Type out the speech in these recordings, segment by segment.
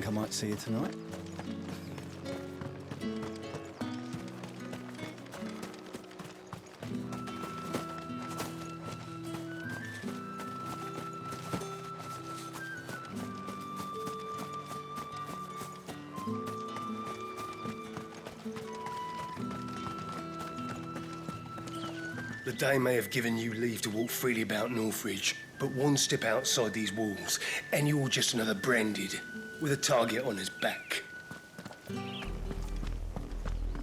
think I might see you tonight. The Dame may have given you leave to walk freely about Northridge, but one step outside these walls, and you're just another branded, with a target on his back.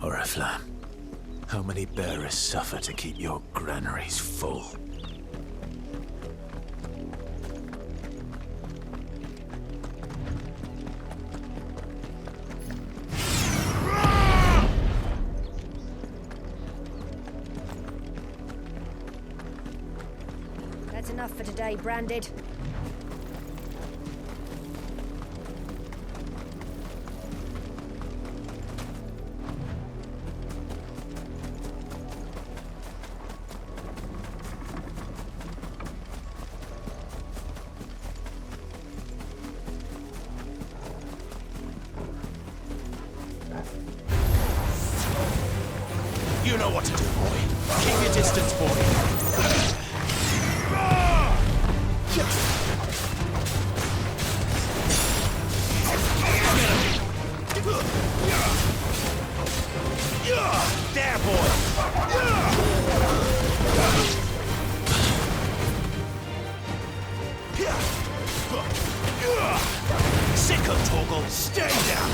Oriflamme, how many bearers suffer to keep your granaries full? That's enough for today, Branded. You know what to do, boy. Keep your distance, boy. There, boy! Sicko, Torgal! Stay down!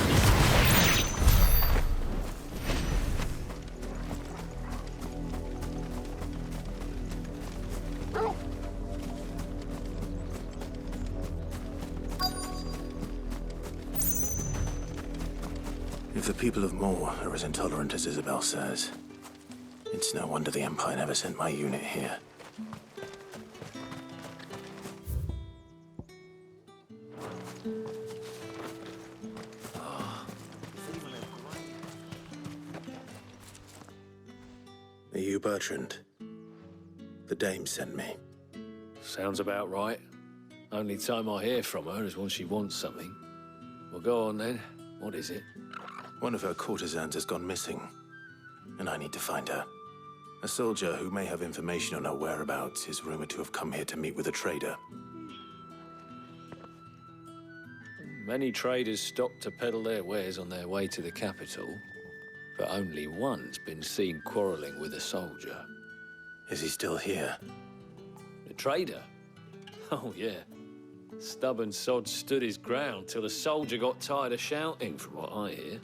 If the people of Moor are as intolerant as Isabel says, it's no wonder the Empire never sent my unit here. Are you Bertrand? The Dame sent me. Sounds about right. Only time I hear from her is when she wants something. Well, go on then. What is it? One of her courtesans has gone missing, and I need to find her. A soldier who may have information on her whereabouts is rumored to have come here to meet with a trader. Many traders stop to peddle their wares on their way to the capital, but only one's been seen quarreling with a soldier. Is he still here? The trader? Oh, yeah. Stubborn sod stood his ground till the soldier got tired of shouting, from what I hear.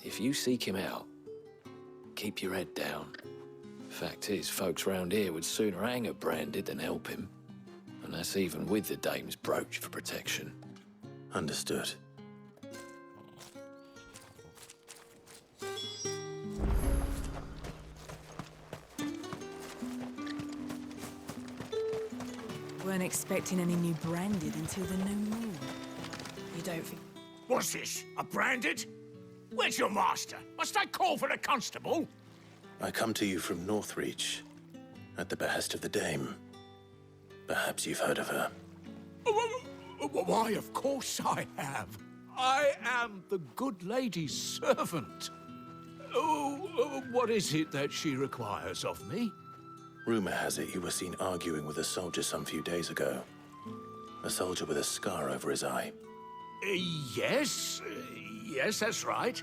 If you seek him out, keep your head down. Fact is, folks round here would sooner hang a Branded than help him. And that's even with the Dame's brooch for protection. Understood. Weren't expecting any new Branded until the new moon. You don't think... What's this? A Branded? Where's your master? Must I call for the constable? I come to you from Northreach, at the behest of the Dame. Perhaps you've heard of her. Why, of course I have. I am the good lady's servant. Oh, what is it that she requires of me? Rumor has it you were seen arguing with a soldier some few days ago. A soldier with a scar over his eye. Yes, that's right.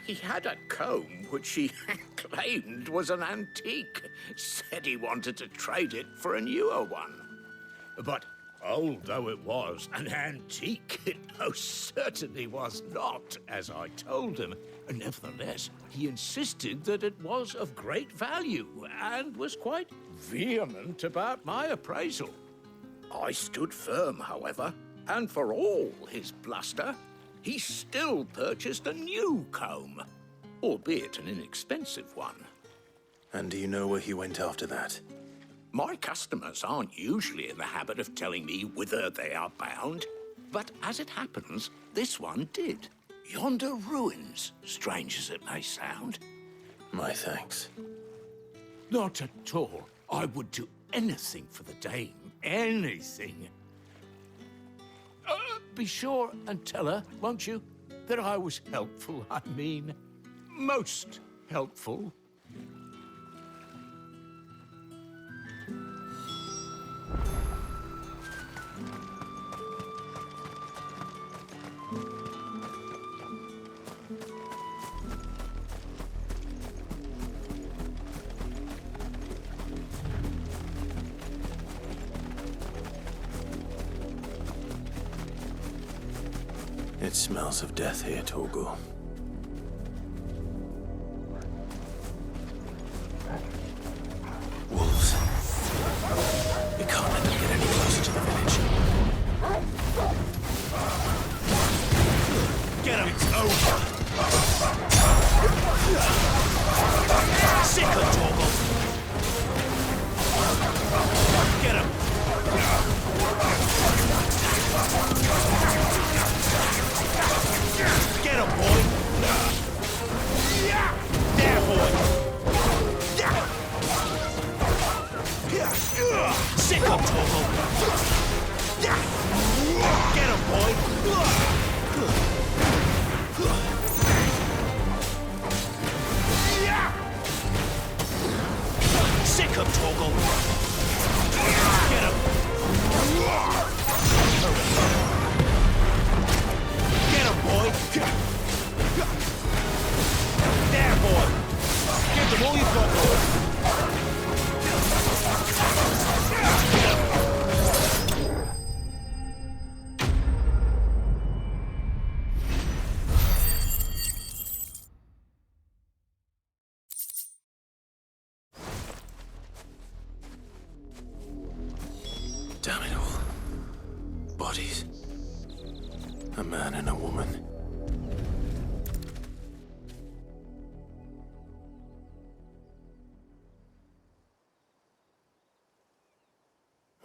He had a comb which he claimed was an antique. Said he wanted to trade it for a newer one. But old though it was, an antique it most certainly was not, as I told him. Nevertheless, he insisted that it was of great value and was quite vehement about my appraisal. I stood firm, however, and for all his bluster, he still purchased a new comb, albeit an inexpensive one. And do you know where he went after that? My customers aren't usually in the habit of telling me whither they are bound, but as it happens, this one did. Yonder ruins, strange as it may sound. My thanks. Not at all. I would do anything for the Dame. Anything. be sure and tell her, won't you, that I was helpful, I mean, most helpful. It smells of death here, Torgal. Wolves. We can't let them get any closer to the village. Get him! It's over! Sick of Torgal! Get him! Get him, boy! There, boy! Sick of Torgal! Get him, boy! Sick of Torgal! Get him! Get him, boy! There, boy! Give them all you've got, boy! Damn it all. Bodies. A man and a woman.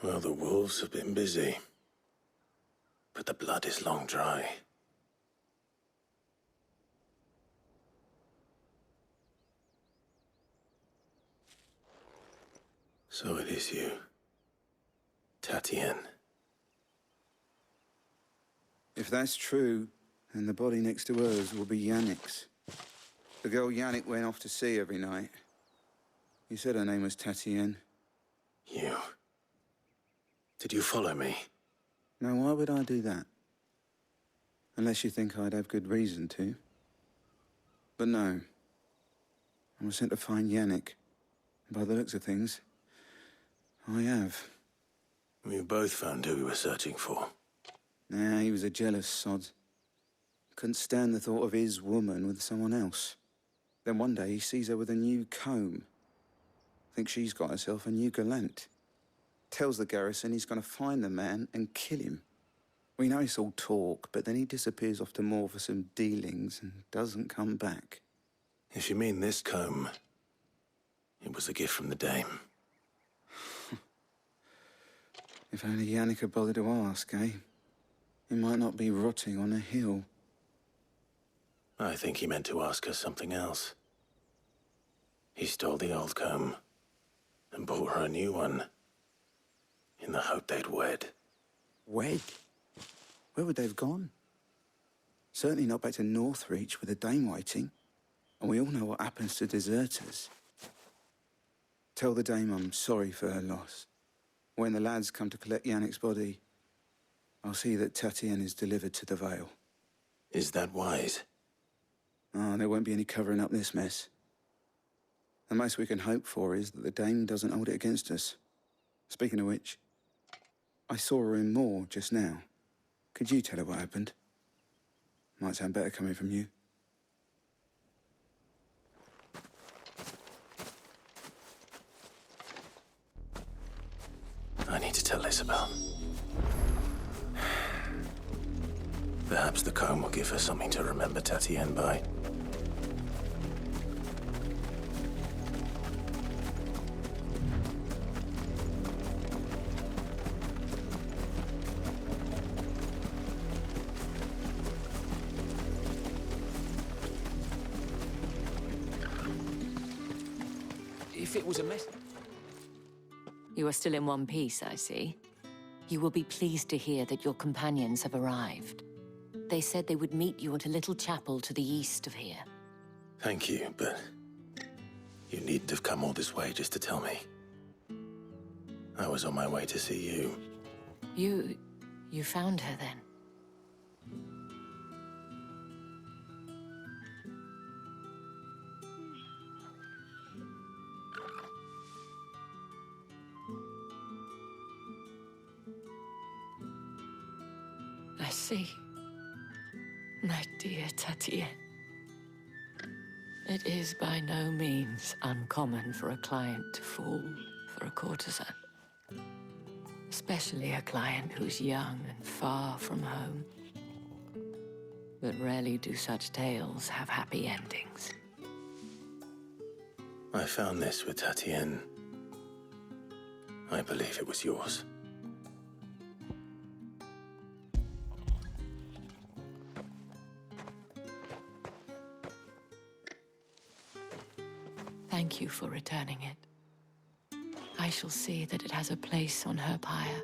Well, the wolves have been busy. But the blood is long dry. So it is you, Tatienne. If that's true, then the body next to hers will be Yannick's. The girl Yannick went off to see every night. You said her name was Tatienne. You. Did you follow me? Now, why would I do that? Unless you think I'd have good reason to. But no. I was sent to find Yannick. And by the looks of things, I have. We've both found who we were searching for. Nah, he was a jealous sod. Couldn't stand the thought of his woman with someone else. Then one day he sees her with a new comb. Thinks she's got herself a new gallant. Tells the garrison he's going to find the man and kill him. We know it's all talk, but then he disappears off to Moor for some dealings and doesn't come back. If you mean this comb, it was a gift from the dame. If only Yannick had bothered to ask, eh? He might not be rotting on a hill. I think he meant to ask her something else. He stole the old comb and bought her a new one in the hope they'd wed. Wed? Where would they have gone? Certainly not back to Northreach with a dame waiting. And we all know what happens to deserters. Tell the dame I'm sorry for her loss. When the lads come to collect Yannick's body, I'll see that Tatienne is delivered to the Vale. Is that wise? Oh, there won't be any covering up this mess. The most we can hope for is that the dame doesn't hold it against us. Speaking of which, I saw her in Moor just now. Could you tell her what happened? Might sound better coming from you. I need to tell Isabel. Perhaps the comb will give her something to remember Tatienne by. If it was a mess... You are still in one piece, I see. You will be pleased to hear that your companions have arrived. They said they would meet you at a little chapel to the east of here. Thank you, but you needn't have come all this way just to tell me. I was on my way to see you. You found her then? I see. My dear Tatienne. It is by no means uncommon for a client to fall for a courtesan. Especially a client who's young and far from home. But rarely do such tales have happy endings. I found this with Tatienne. I believe it was yours. Thank you for returning it. I shall see that it has a place on her pyre.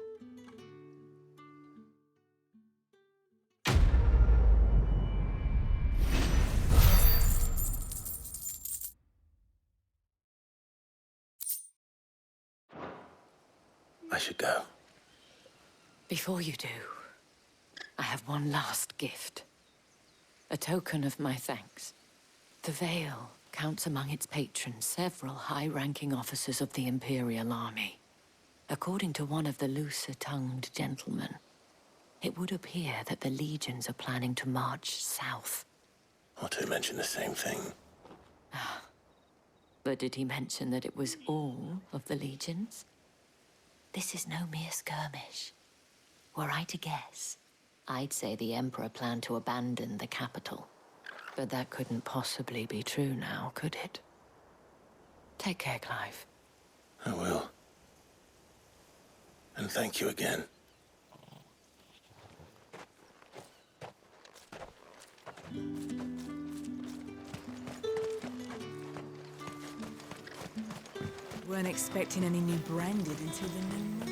I should go. Before you do, I have one last gift. A token of my thanks. The Veil counts among its patrons several high-ranking officers of the Imperial Army. According to one of the looser-tongued gentlemen, it would appear that the legions are planning to march south. Or to mention the same thing. But did he mention that it was all of the legions? This is no mere skirmish. Were I to guess, I'd say the Emperor planned to abandon the capital. But that couldn't possibly be true now, could it? Take care, Clive. I will. And thank you again. Weren't expecting any new branded until the new moon.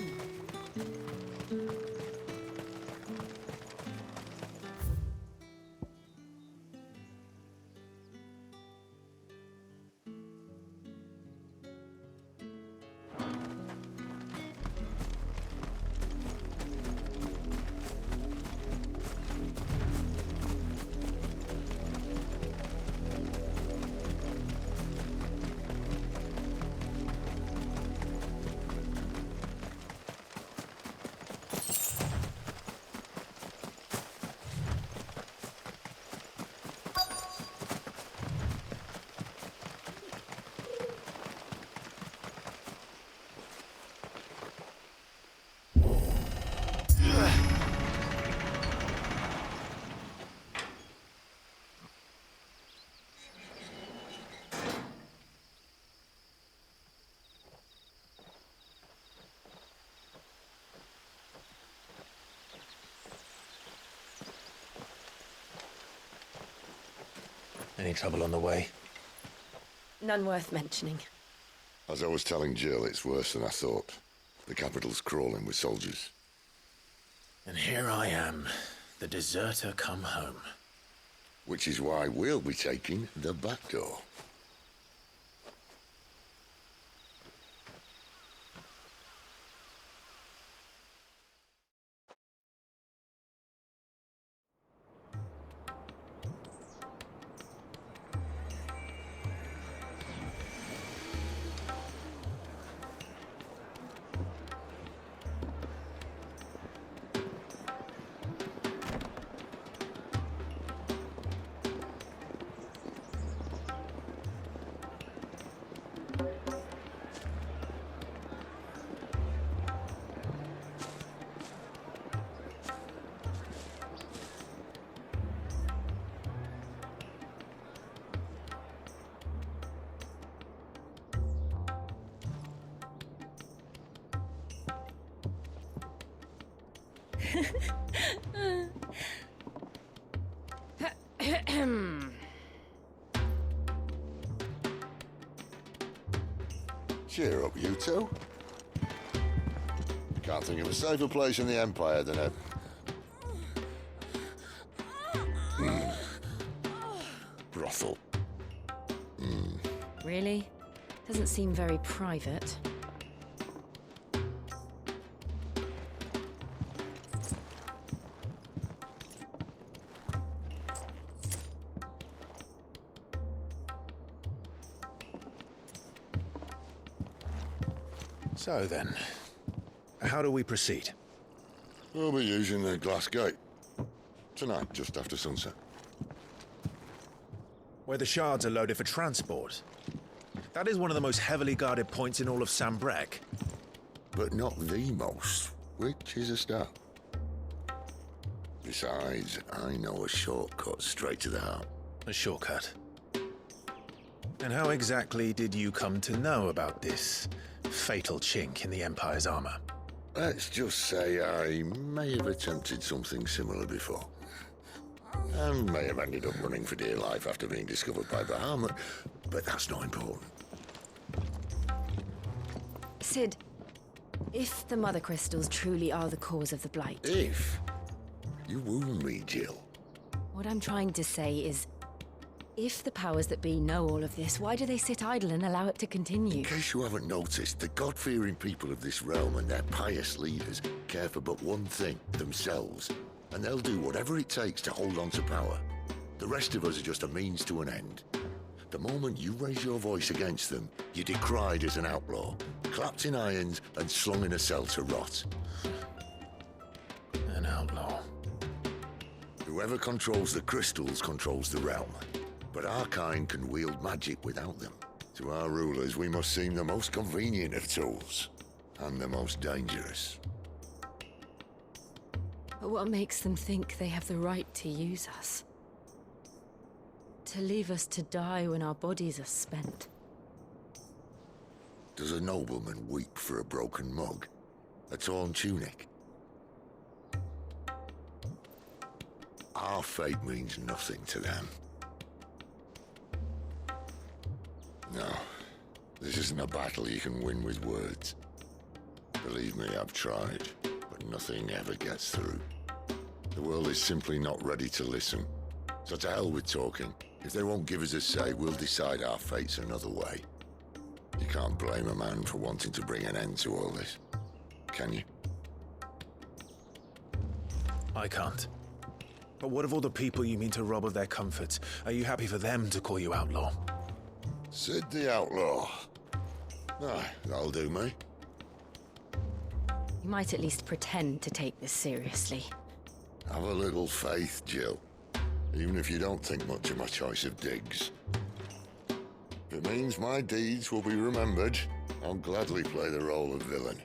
Any trouble on the way? None worth mentioning. As I was telling Jill, it's worse than I thought. The capital's crawling with soldiers. And here I am, the deserter come home. Which is why we'll be taking the back door. Cheer up, you two. Can't think of a safer place in the Empire than a... brothel. Really? Doesn't seem very private. So then, how do we proceed? We'll be using the glass gate. Tonight, just after sunset. Where the shards are loaded for transport. That is one of the most heavily guarded points in all of Sambrek. But not the most, which is a start. Besides, I know a shortcut straight to the heart. A shortcut. And how exactly did you come to know about this fatal chink in the Empire's armor? Let's just say I may have attempted something similar before. And may have ended up running for dear life after being discovered by Bahamut, but that's not important. Sid, if the Mother Crystals truly are the cause of the Blight... If? You wound me, Jill. What I'm trying to say is, if the powers that be know all of this, why do they sit idle and allow it to continue? In case you haven't noticed, the God-fearing people of this realm and their pious leaders care for but one thing, themselves. And they'll do whatever it takes to hold on to power. The rest of us are just a means to an end. The moment you raise your voice against them, you're decried as an outlaw, clapped in irons and slung in a cell to rot. An outlaw. Whoever controls the crystals controls the realm. But our kind can wield magic without them. To our rulers, we must seem the most convenient of tools, and the most dangerous. But what makes them think they have the right to use us? To leave us to die when our bodies are spent? Does a nobleman weep for a broken mug? A torn tunic? Our fate means nothing to them. No, this isn't a battle you can win with words. Believe me, I've tried, but nothing ever gets through. The world is simply not ready to listen. So to hell with talking. If they won't give us a say, we'll decide our fates another way. You can't blame a man for wanting to bring an end to all this, can you? I can't. But what of all the people you mean to rob of their comforts? Are you happy for them to call you outlaw? Sid the Outlaw. Aye, that'll do me. You might at least pretend to take this seriously. Have a little faith, Jill. Even if you don't think much of my choice of digs. If it means my deeds will be remembered, I'll gladly play the role of villain.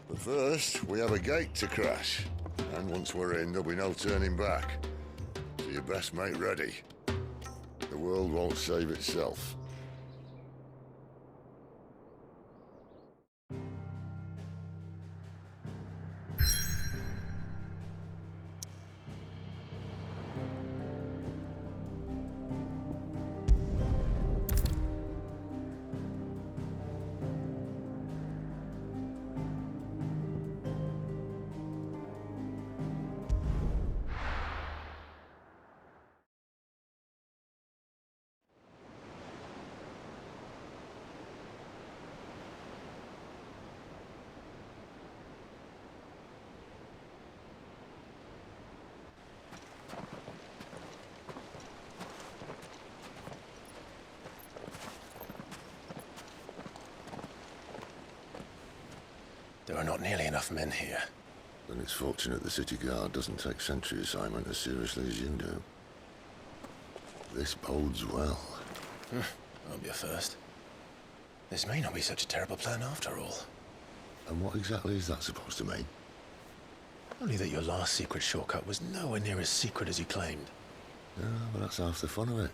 But first, we have a gate to crash. And once we're in, there'll be no turning back. So you best make ready. The world won't save itself. There are not nearly enough men here. Then it's fortunate the city guard doesn't take sentry assignment as seriously as you do. This bodes well. Won't be a first. This may not be such a terrible plan after all. And what exactly is that supposed to mean? Only that your last secret shortcut was nowhere near as secret as you claimed. Yeah, but that's half the fun of it.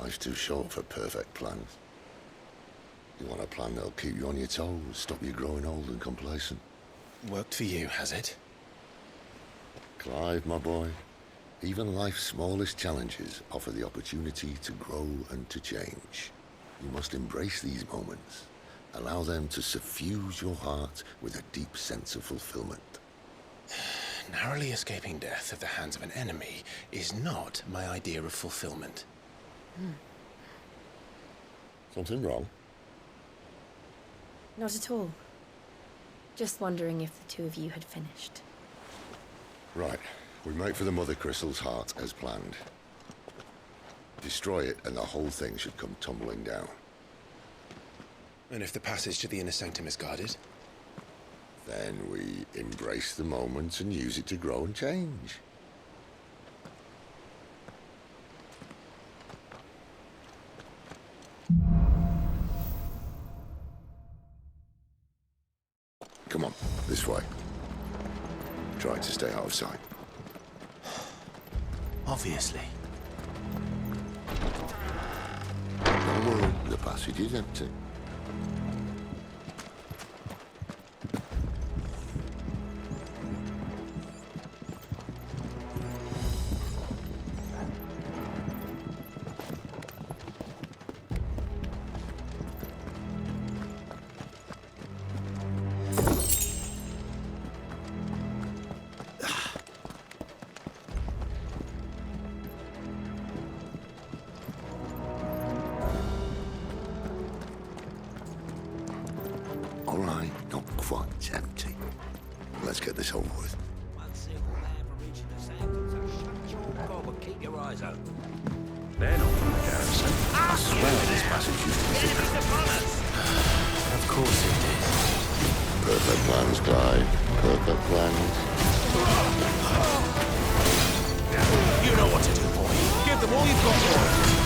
Life's too short for perfect plans. You want a plan that'll keep you on your toes, stop you growing old and complacent. Worked for you, has it? Clive, my boy, even life's smallest challenges offer the opportunity to grow and to change. You must embrace these moments. Allow them to suffuse your heart with a deep sense of fulfillment. Narrowly escaping death at the hands of an enemy is not my idea of fulfillment. Something wrong? Not at all. Just wondering if the two of you had finished. Right. We make for the Mother Crystal's heart as planned. Destroy it and the whole thing should come tumbling down. And if the passage to the inner sanctum is guarded? Then we embrace the moment and use it to grow and change. Come on, this way. Try to stay out of sight. Obviously. Don't worry, the passage is empty. All right, not quite empty. Let's get this over with. One single man for reaching the sanctum, so shut your gob and keep your eyes open. They're not from the garrison. I swear this passage used to be Enemies upon us! Of course it is. perfect plans, Clyde. Perfect plans. You know what to do, boy. Give them all you've got.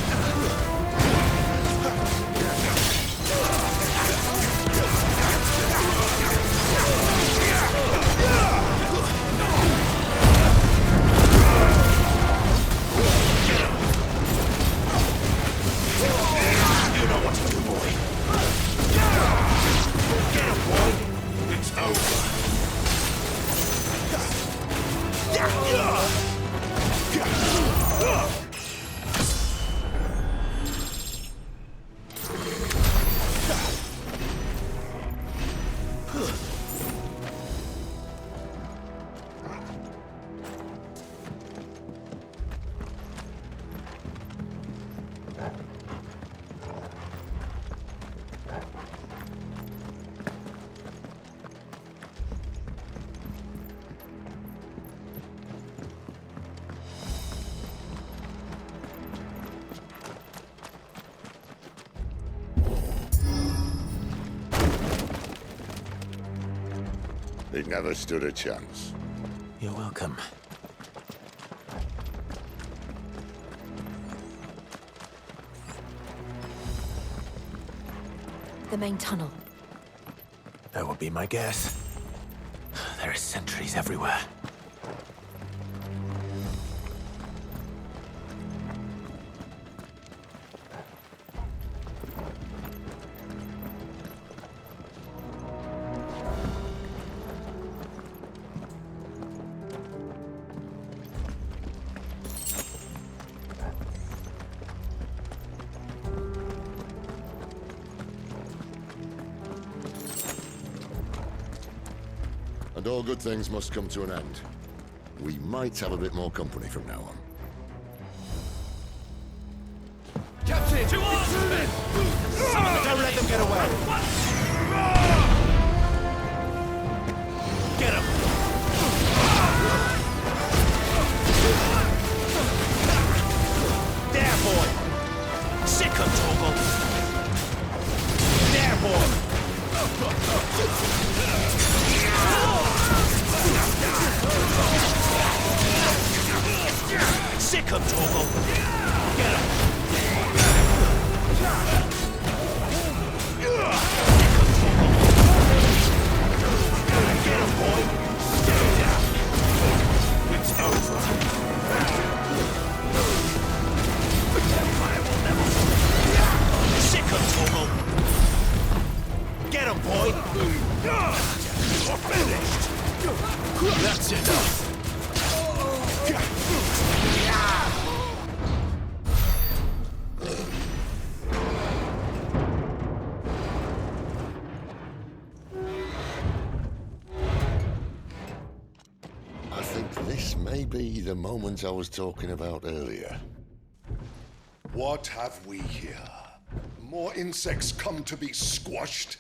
He never stood a chance. You're welcome. The main tunnel. That would be my guess. There are sentries everywhere. And all good things must come to an end. We might have a bit more company from now on. Captain! To arms, men! Don't let them get away! Get him! There, boy! Sick of Torgal! There, boy! be the moment I was talking about earlier. What have we here? More insects come to be squashed?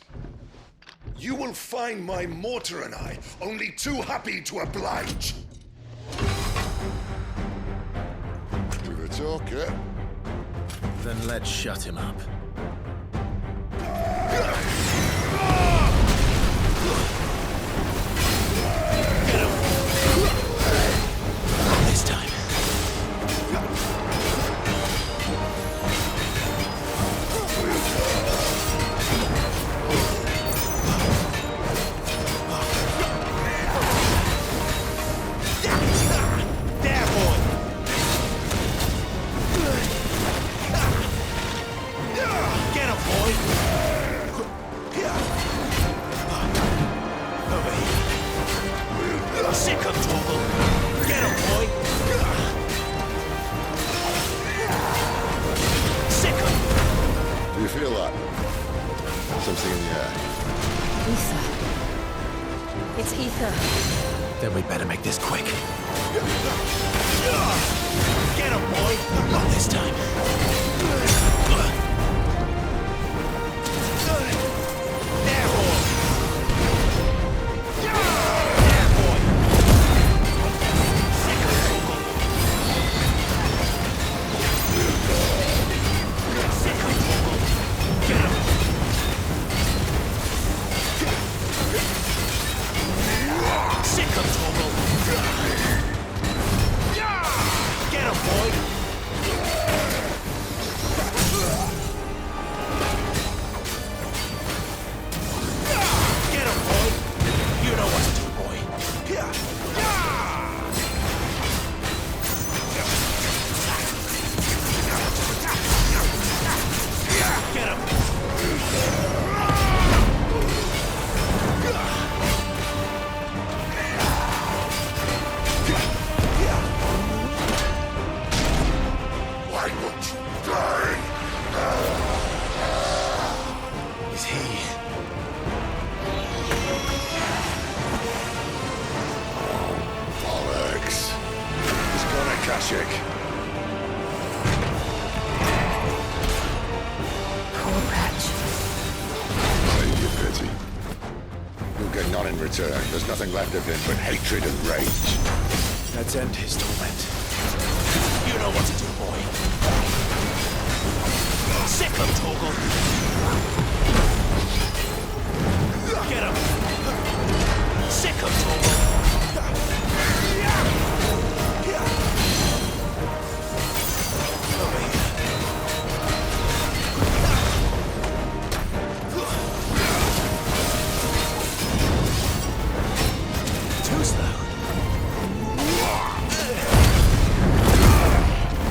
You will find my mortar and I only too happy to oblige. With a talker. Then let's shut him up. This time. There, boy! Get him, boy! Over here. Sick him, Torgal! Get him, boy! Sick him! Do you feel that? Something in the air. Ether. It's ether. Then we better make this quick. Get him, boy! Not this time. There, boy! There, boy! Sick him, Torgal! Sick him, Torgal! Get him! Sick him, Torgal! Get him, boy! Get him, boy! You know what to do, boy. Get him! Why won't you die? Is he? Bollocks. He's gone, Akashic. Poor wretch. Save your pity. You'll get none in return. There's nothing left of him but hatred and rage. Let's end his torment. You know what to do, boy. Sick him, Torgal! Get him! Sick him, Torgal! Over here. Too slow.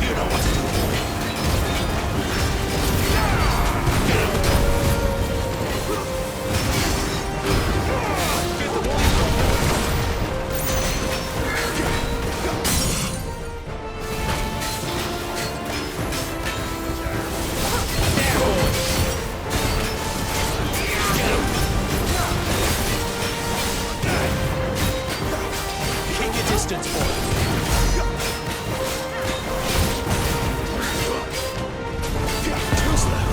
You know what to do, boy. Get him! Get the wall! There, boy! Get him! Keep your distance, boy. Too slow.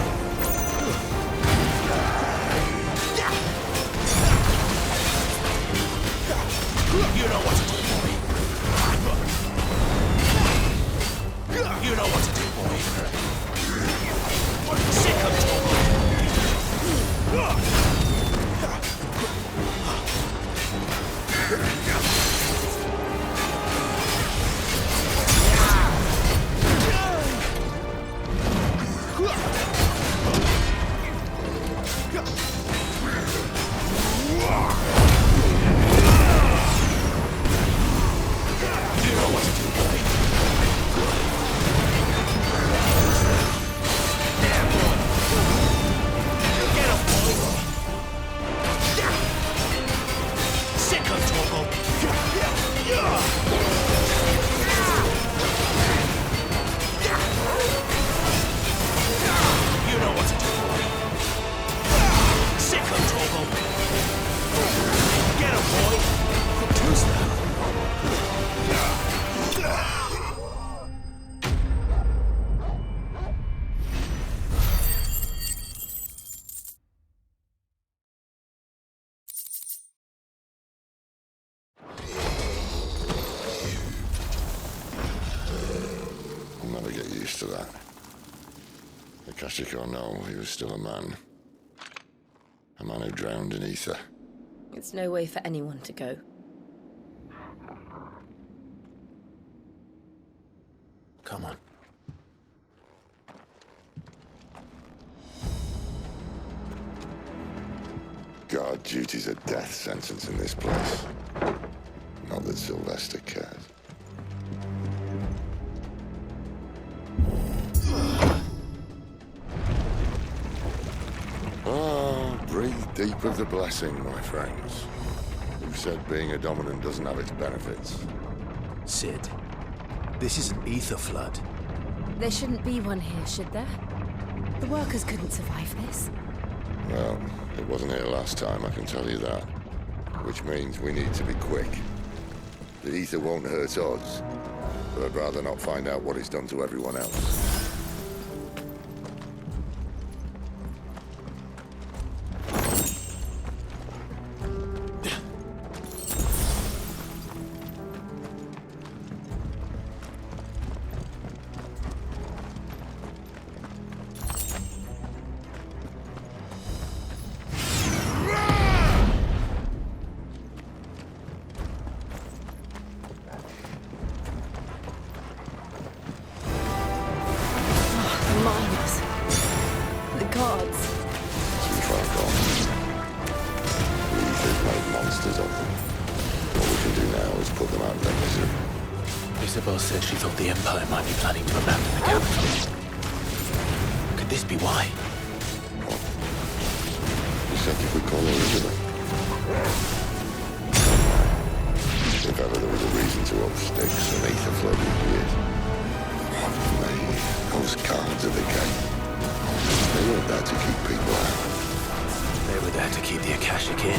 You know what to do, boy. You know what to do, boy. Sick him, Torgal. You know what to do, boy. There, boy. Get him, boy. Sick him, Torgal. You know what to do, boy. Sick him, Torgal. Get him, boy. Too slow. Akashic or no, he was still a man. A man who drowned in ether. It's no way for anyone to go. Come on. Guard duty's a death sentence in this place. Not that Sylvester cares. Breathe deep of the blessing, my friends. Who said being a dominant doesn't have its benefits? Sid, this is an ether flood. There shouldn't be one here, should there? The workers couldn't survive this. Well, it wasn't here last time, I can tell you that. Which means we need to be quick. The ether won't hurt us, but I'd rather not find out what it's done to everyone else. Isabel said she thought the Empire might be planning to abandon the capital. Could this be why? You said you could call her Isabel. If ever there was a reason to up sticks, an ether flood would be it. Mate, those guards at the gate. They weren't there to keep people out. They were there to keep the Akashic in.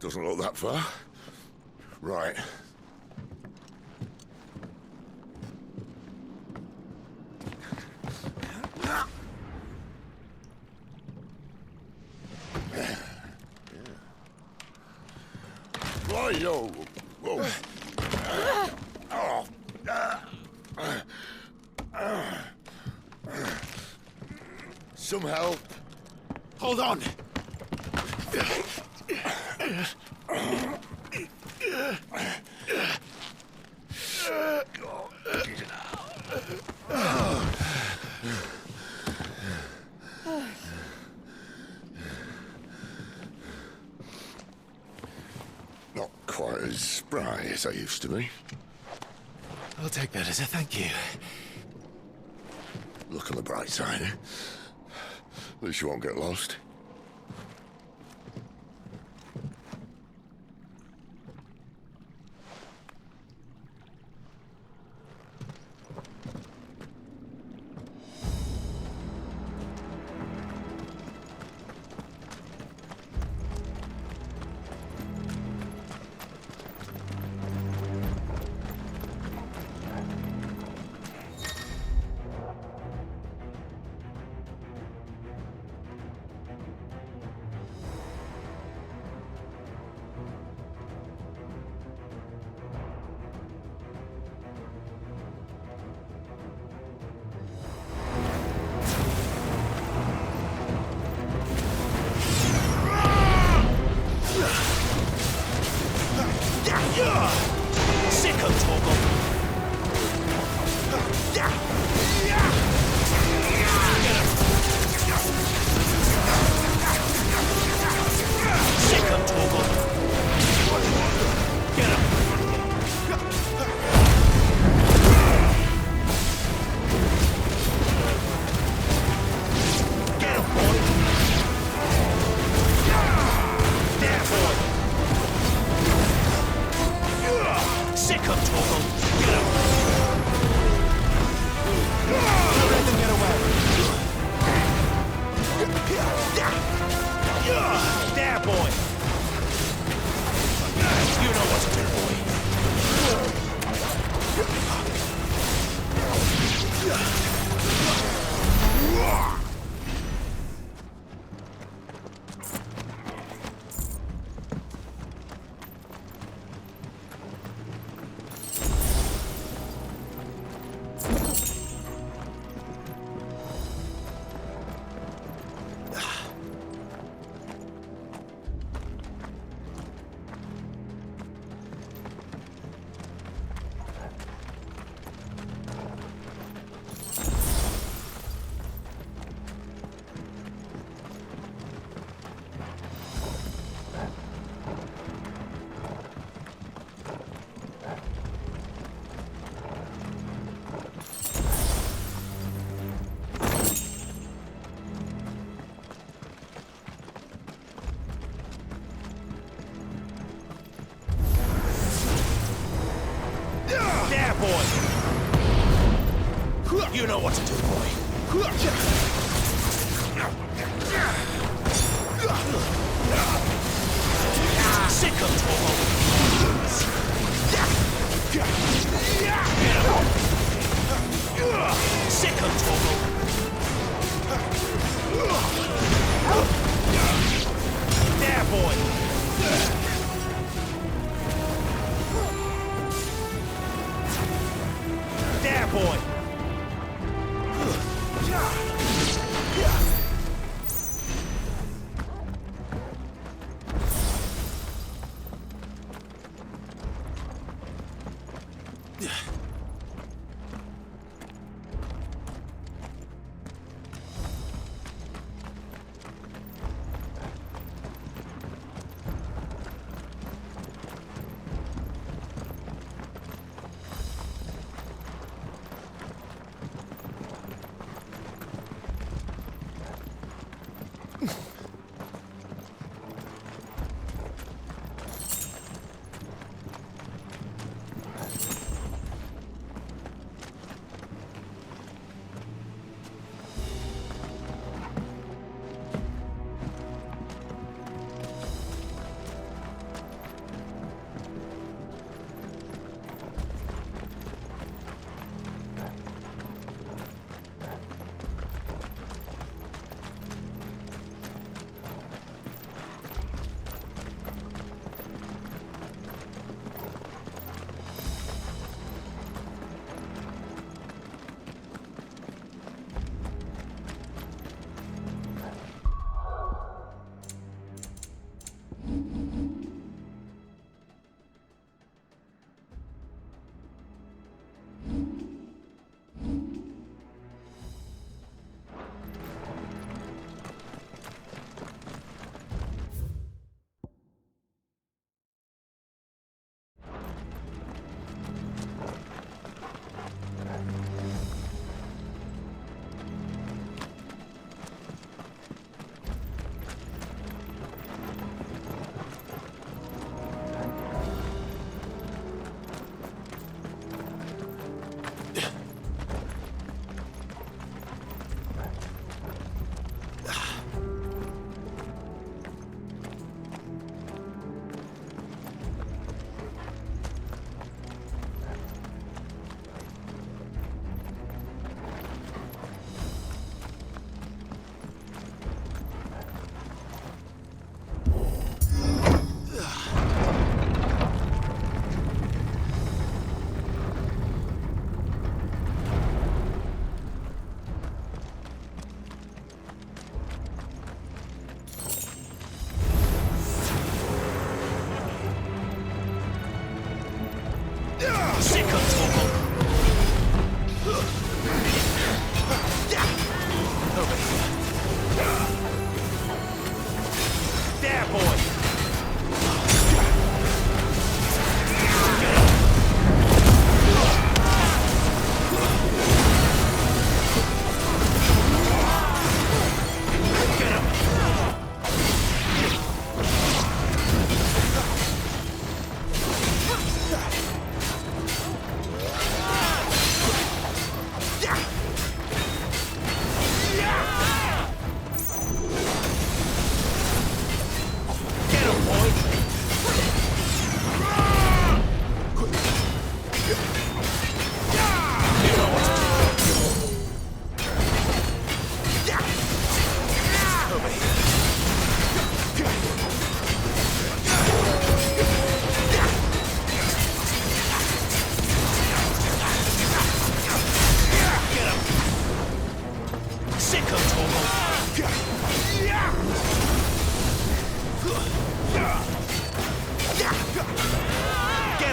Doesn't look that far. Right. Right-yo. Whoa. Some help. Hold on. Not quite as spry as I used to be. I'll take that as a thank you. Look on the bright side, eh? At least you won't get lost. Sick of Torgal! Get him! Let them get away. There, boy! You know what to do, boy. There, boy! You know what to do, boy. Sick of Torgal! Sick of Torgal! There, boy! There, boy!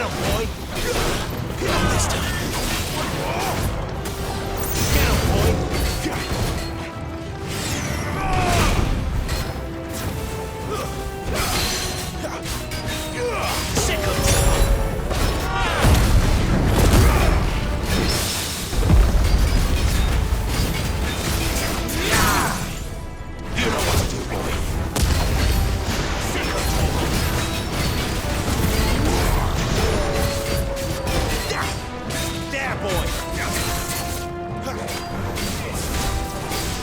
him, boy! Not this time. Get him, boy! Sick him! You know what to do, boy. Sick him, Torgal! There, boy!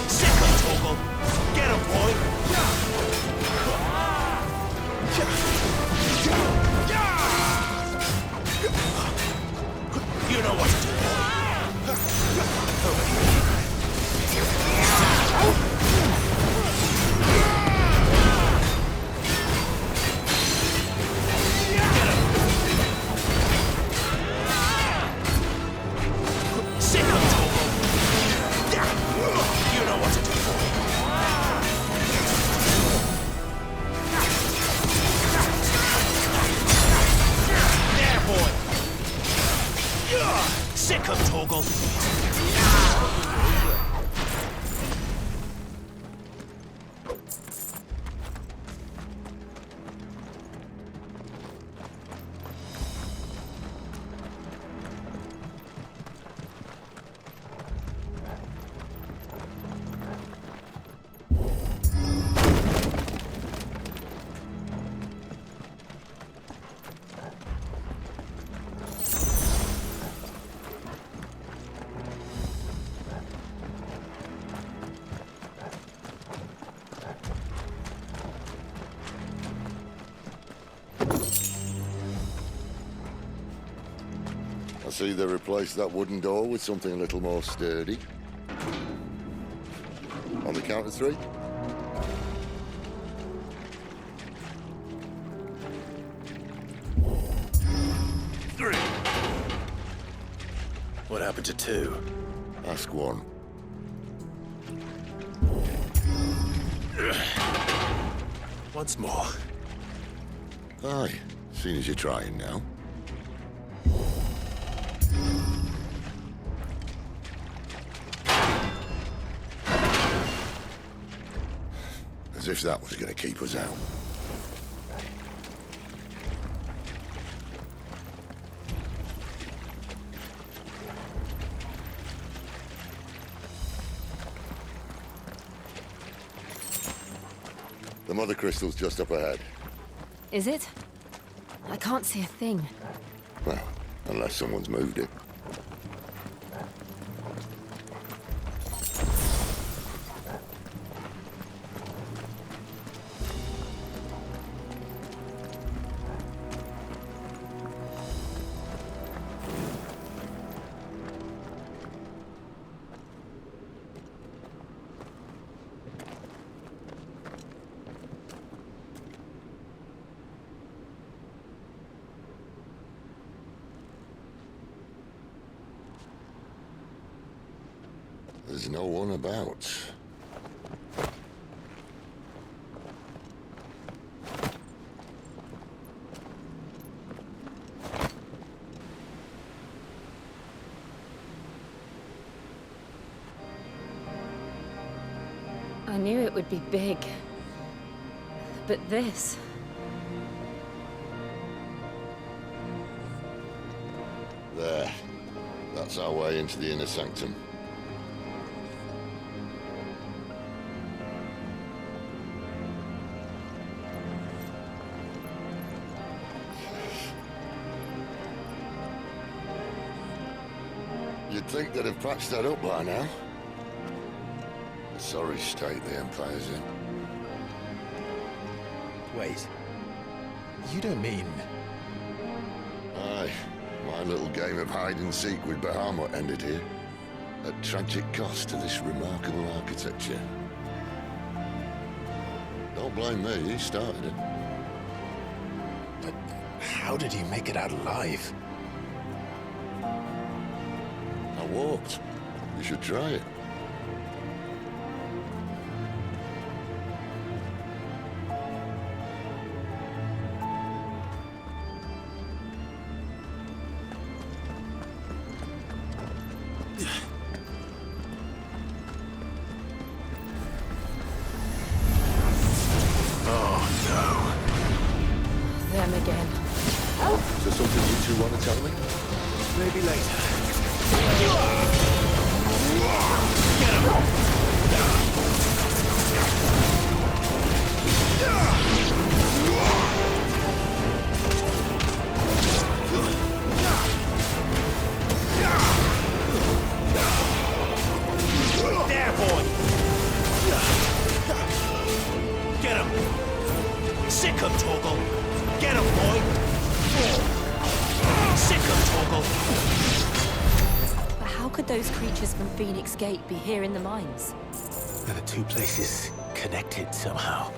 Sick him, Torgal! Get him, boy! You know what to do, boy. Over here. Sick him, Torgal! You know what to do, boy. There, boy! Sick him, Torgal! I see they replaced that wooden door with something a little more sturdy. On the count of 3. What happened to 2? Ask 1. Once more. Aye, seeing as you're trying now. As if that was going to keep us out. The mother crystal's just up ahead. Is it? I can't see a thing. Well, unless someone's moved it. There's no one about. I knew it would be big. But this... There. That's our way into the inner sanctum. You'd think they'd have patched that up by now. A sorry state the Empire's in. Wait. You don't mean... Aye. My little game of hide-and-seek with Bahamut ended here. At tragic cost to this remarkable architecture. Don't blame me, he started it. But how did you make it out alive? I walked. You should try it. tell me? Maybe later. Get him! There, boy! Get him! Sick him, Torgal! Get him, boy! Sick him, Torgal! But how could those creatures from Phoenix Gate be here in the mines? Are the two places connected somehow?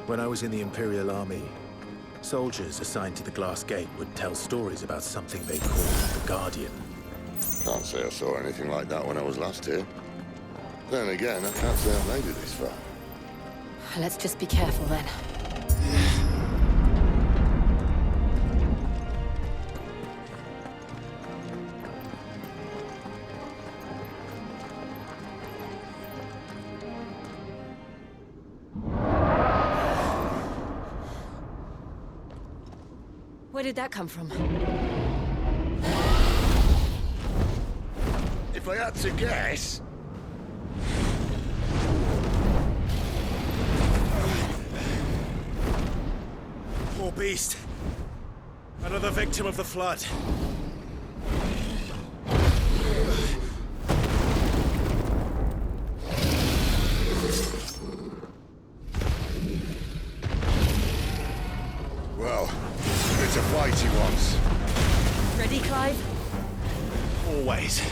When I was in the Imperial Army, soldiers assigned to the Glass Gate would tell stories about something they called the Guardian. Can't say I saw anything like that when I was last here. Then again, I can't say I've made it this far. Let's just be careful then. Where did that come from? If I had to guess... Poor beast. Another victim of the flood. Well, it's a fight he wants. Ready, Clive? Always.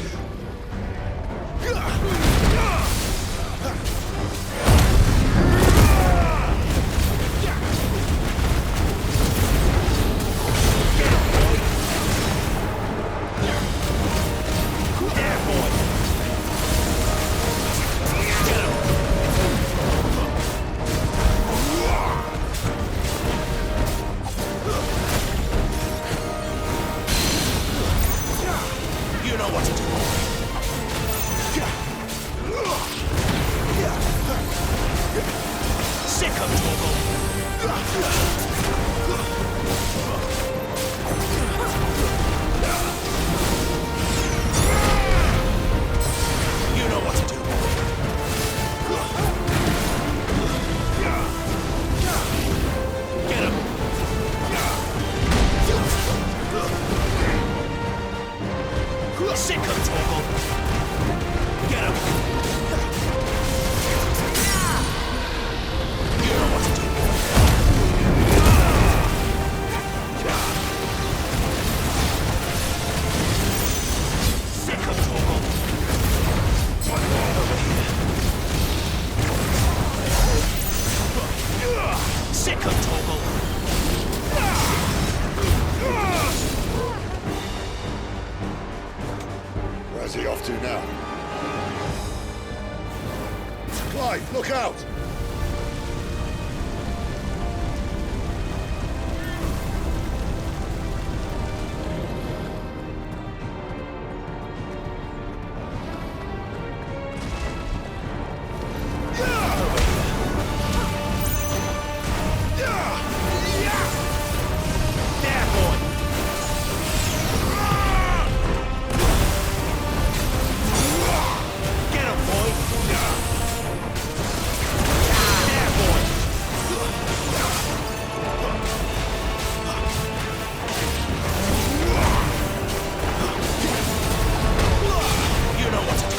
You know what to do. Sick of Torgal. You know what to do. Get him. Sick of Torgal. Get him. You know what to do. Sick of Torgal. Over here. Sick of Torgal. Where's he off to now? Clive, look out! There, boy. Get him, boy. There, boy. You know what to do.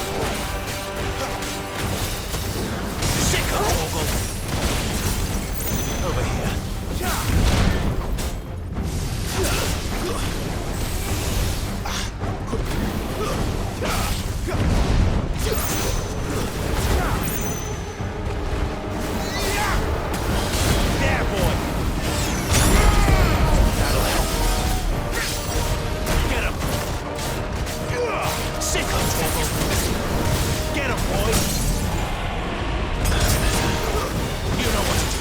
Sick of Torgal. Over here. There, boy. That'll help. Get him. Sick of Torgal. Get him, boy. You know what to do.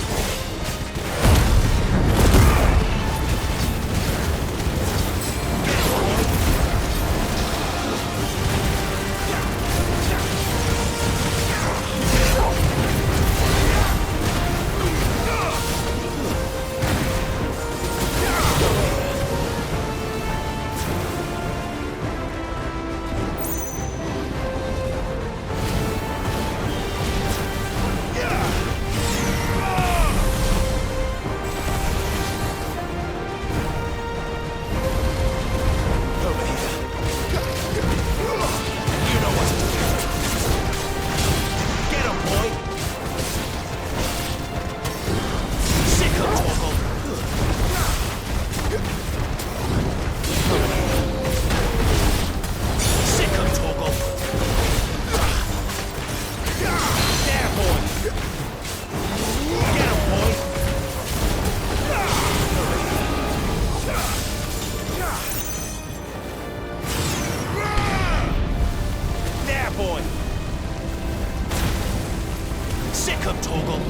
Get him, boy. Over here. You know what to do. Get him, boy. Sick of Torgal. Sick of Torgal. There, boy. Get him, boy. There, boy. Sick of Torgal.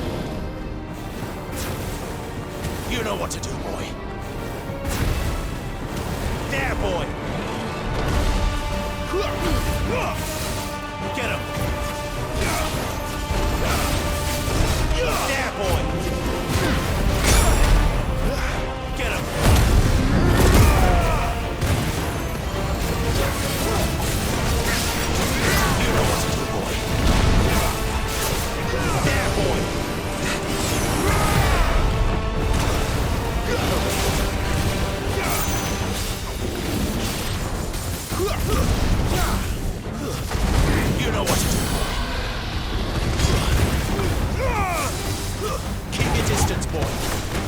You know what to do, boy. There, boy. Get him. There, boy. Get him. You know what to do, boy. There, boy. boy.